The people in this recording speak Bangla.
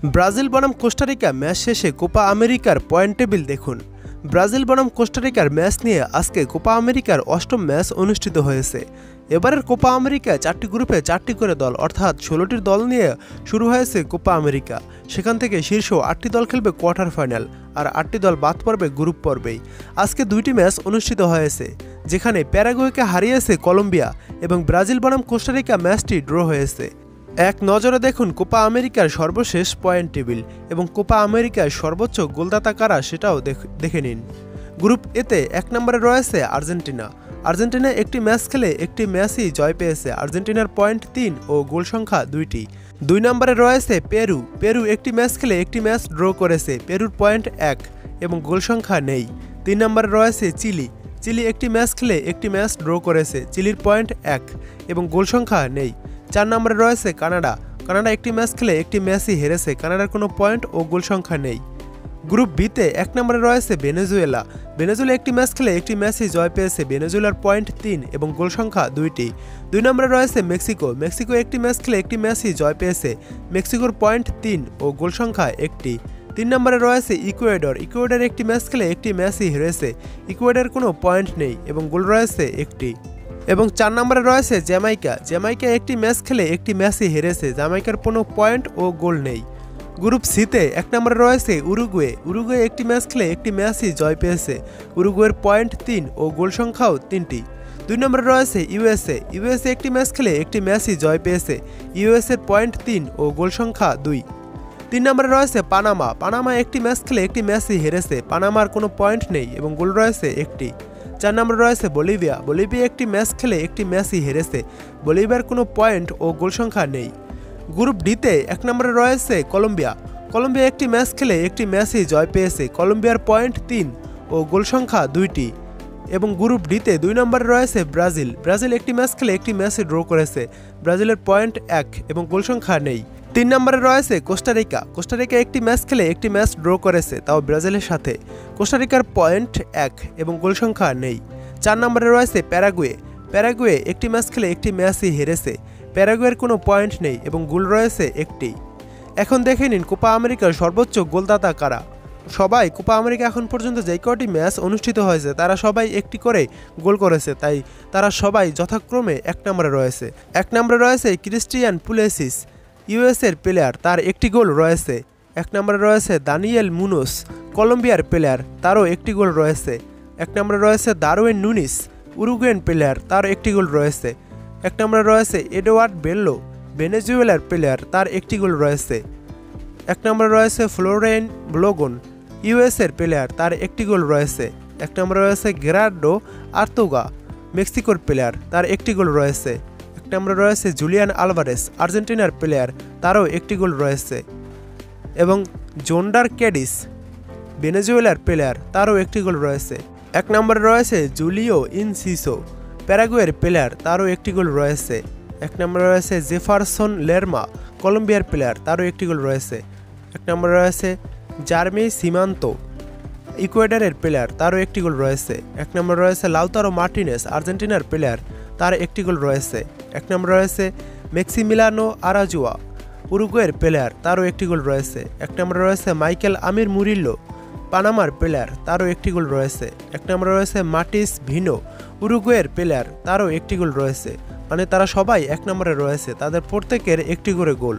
ব্রাজিল বনাম কোস্টারিকা ম্যাচ শেষে কোপা আমেরিকার পয়েন্ট টেবিল দেখুন। ব্রাজিল বনাম কোস্টারিকার ম্যাচ নিয়ে আজকে কোপা আমেরিকার অষ্টম ম্যাচ অনুষ্ঠিত হয়েছে। এবারের কোপা আমেরিকায় 4টি গ্রুপে 4টি করে দল অর্থাৎ 16টির দল নিয়ে শুরু হয়েছে কোপা আমেরিকা। সেখান থেকে শীর্ষ 8টি দল খেলবে কোয়ার্টার ফাইনাল, আর 8টি দল বাদ পড়বে গ্রুপ পর্বেই। আজকে 2টি ম্যাচ অনুষ্ঠিত হয়েছে, যেখানে প্যারাগুয়েকে হারিয়েছে কলম্বিয়া এবং ব্রাজিল বনাম কোস্টারিকা ম্যাচটি ড্র হয়েছে। এক নজরে দেখুন কোপা আমেরিকার সর্বশেষ পয়েন্ট টেবিল এবং কোপা আমেরিকার সর্বোচ্চ গোলদাতা কারা সেটাও দেখে নিন। গ্রুপ এতে 1 নম্বরে রয়েছে আর্জেন্টিনা। আর্জেন্টিনা একটি ম্যাচ খেলে একটি ম্যাচই জয় পেয়েছে। আর্জেন্টিনার পয়েন্ট 3 ও গোল সংখ্যা 2টি। 2 নম্বরে রয়েছে পেরু। পেরু একটি ম্যাচ খেলে একটি ম্যাচ ড্র করেছে। পেরুর পয়েন্ট 1 এবং গোল সংখ্যা নেই। 3 নম্বরে রয়েছে চিলি। চিলি একটি ম্যাচ খেলে একটি ম্যাচ ড্র করেছে। চিলির পয়েন্ট 1 এবং গোল সংখ্যা নেই। 4 নম্বরে রয়েছে কানাডা। কানাডা একটি ম্যাচ খেলে একটি ম্যাচই হেরেছে। কানাডার কোনো পয়েন্ট ও গোল সংখ্যা নেই। গ্রুপ বিতে 1 নম্বরে রয়েছে ভেনেজুয়েলা। ভেনেজুয়েলা একটি ম্যাচ খেলে একটি ম্যাচই জয় পেয়েছে। ভেনেজুয়েলার পয়েন্ট 3 এবং গোল সংখ্যা 2টি। 2 নম্বরে রয়েছে মেক্সিকো। মেক্সিকো একটি ম্যাচ খেলে একটি ম্যাচই জয় পেয়েছে। মেক্সিকোর পয়েন্ট 3 ও গোল সংখ্যা 1টি। 3 নম্বরে রয়েছে ইকুয়েডর। ইকুয়েডর একটি ম্যাচ খেলে একটি ম্যাচই হেরেছে। ইকুয়েডর কোনো পয়েন্ট নেই এবং গোল রয়েছে 1টি। এবং 4 নম্বরে রয়েছে জ্যামাইকা। জ্যামাইকা একটি ম্যাচ খেলে একটি ম্যাচই হেরেছে। জ্যামাইকার কোনো পয়েন্ট ও গোল নেই। গ্রুপ সিতে 1 নম্বরে রয়েছে উরুগুয়ে। উরুগুয়ে একটি ম্যাচ খেলে একটি ম্যাচই জয় পেয়েছে। উরুগুয়ের পয়েন্ট 3 ও গোল সংখ্যাও 3টি। 2 নম্বরে রয়েছে ইউএসএ। ইউএসএ একটি ম্যাচ খেলে একটি ম্যাচই জয় পেয়েছে। ইউএসএর পয়েন্ট 3 ও গোল সংখ্যা 2। 3 নম্বরে রয়েছে পানামা। পানামা একটি ম্যাচ খেলে একটি ম্যাচই হেরেছে। পানামার কোনো পয়েন্ট নেই এবং গোল রয়েছে 1টি। 4 নম্বরে রয়েছে বলিভিয়া। বলিভিয়া একটি ম্যাচ খেলে একটি ম্যাচই হেরেছে। বলিভিয়ার কোনো পয়েন্ট ও গোল সংখ্যা নেই। গ্রুপ ডিতে 1 নম্বরে রয়েছে কলম্বিয়া। কলম্বিয়া একটি ম্যাচ খেলে একটি ম্যাচই জয় পেয়েছে। কলম্বিয়ার পয়েন্ট 3 ও গোল সংখ্যা 2টি। এবং গ্রুপ ডিতে 2 নম্বরে রয়েছে ব্রাজিল। ব্রাজিল একটি ম্যাচ খেলে একটি ম্যাচই ড্র করেছে। ব্রাজিলের পয়েন্ট 1 এবং গোল সংখ্যা নেই। 3 নম্বরে রয়েছে কোস্টারিকা। কোস্টারিকা একটি ম্যাচ খেলে একটি ম্যাচ ড্র করেছে, তাও ব্রাজিলের সাথে। কোস্টারিকার পয়েন্ট 1 এবং গোল সংখ্যা নেই। 4 নম্বরে রয়েছে প্যারাগুয়ে। প্যারাগুয়ে একটি ম্যাচ খেলে একটি ম্যাচই হেরেছে। প্যারাগুয়ের কোনো পয়েন্ট নেই এবং গোল রয়েছে 1টি। এখন দেখে নিন কোপা আমেরিকার সর্বোচ্চ গোলদাতা কারা। সবাই কোপা আমেরিকা এখন পর্যন্ত যে কয়টি ম্যাচ অনুষ্ঠিত হয়েছে তারা সবাই একটি করে গোল করেছে, তাই তারা সবাই যথাক্রমে 1 নম্বরে রয়েছে। 1 নম্বরে রয়েছে ক্রিস্টিয়ান পুলেসিস, ইউএসের প্লেয়ার, তার একটি গোল রয়েছে। 1 নম্বরে রয়েছে দানিয়েল মুনোস, কলম্বিয়ার প্লেয়ার, তারও একটি গোল রয়েছে। 1 নম্বরে রয়েছে দারউইন নুনিস, উরুগুয়েন প্লেয়ার, তার একটি গোল রয়েছে। 1 নম্বরে রয়েছে এডওয়ার্ড বেল্লো, ভেনেজুয়েলার প্লেয়ার, তার একটি গোল রয়েছে। 1 নম্বরে রয়েছে ফ্লোরেন ব্লোগন, ইউএসের প্লেয়ার, তার একটি গোল রয়েছে। 1 নম্বরে রয়েছে গেরার্ডো আর্তুগা, মেক্সিকোর প্লেয়ার, তার একটি গোল রয়েছে। 1 নম্বরে রয়েছে জুলিয়ান আলভারেস, আর্জেন্টিনার প্লেয়ার, তারও একটি গোল রয়েছে। এবং জোন্ডার ক্যাডিস, ভেনেজুয়েলার প্লেয়ার, তারও একটি গোল রয়েছে। 1 নম্বরে রয়েছে জুলিও ইনসিসো, প্যারাগুয়ের প্লেয়ার, তারও একটি গোল রয়েছে। 1 নম্বরে রয়েছে জেফারসন লেরমা, কলম্বিয়ার প্লেয়ার, তারও একটি গোল রয়েছে। 1 নম্বরে রয়েছে জার্মি সিমান্তো, ইকুয়েডরের প্লেয়ার, তারও একটি গোল রয়েছে। 1 নম্বরে রয়েছে লাউতারো মার্টিনেস, আর্জেন্টিনার প্লেয়ার, তার একটি গোল রয়েছে। 1 নম্বরে রয়েছে মেক্সিমিলানো আরাজুয়া, উরুগুয়ের প্লেয়ার, তারও একটি গোল রয়েছে। 1 নম্বরে রয়েছে মাইকেল আমির মুরিল্লো, পানামার প্লেয়ার, তারও একটি গোল রয়েছে। 1 নম্বরে রয়েছে মাটিস ভিনো, উরুগুয়ের প্লেয়ার, তারও একটি গোল রয়েছে। মানে তারা সবাই 1 নম্বরে রয়েছে, তাদের প্রত্যেকের একটি করে গোল।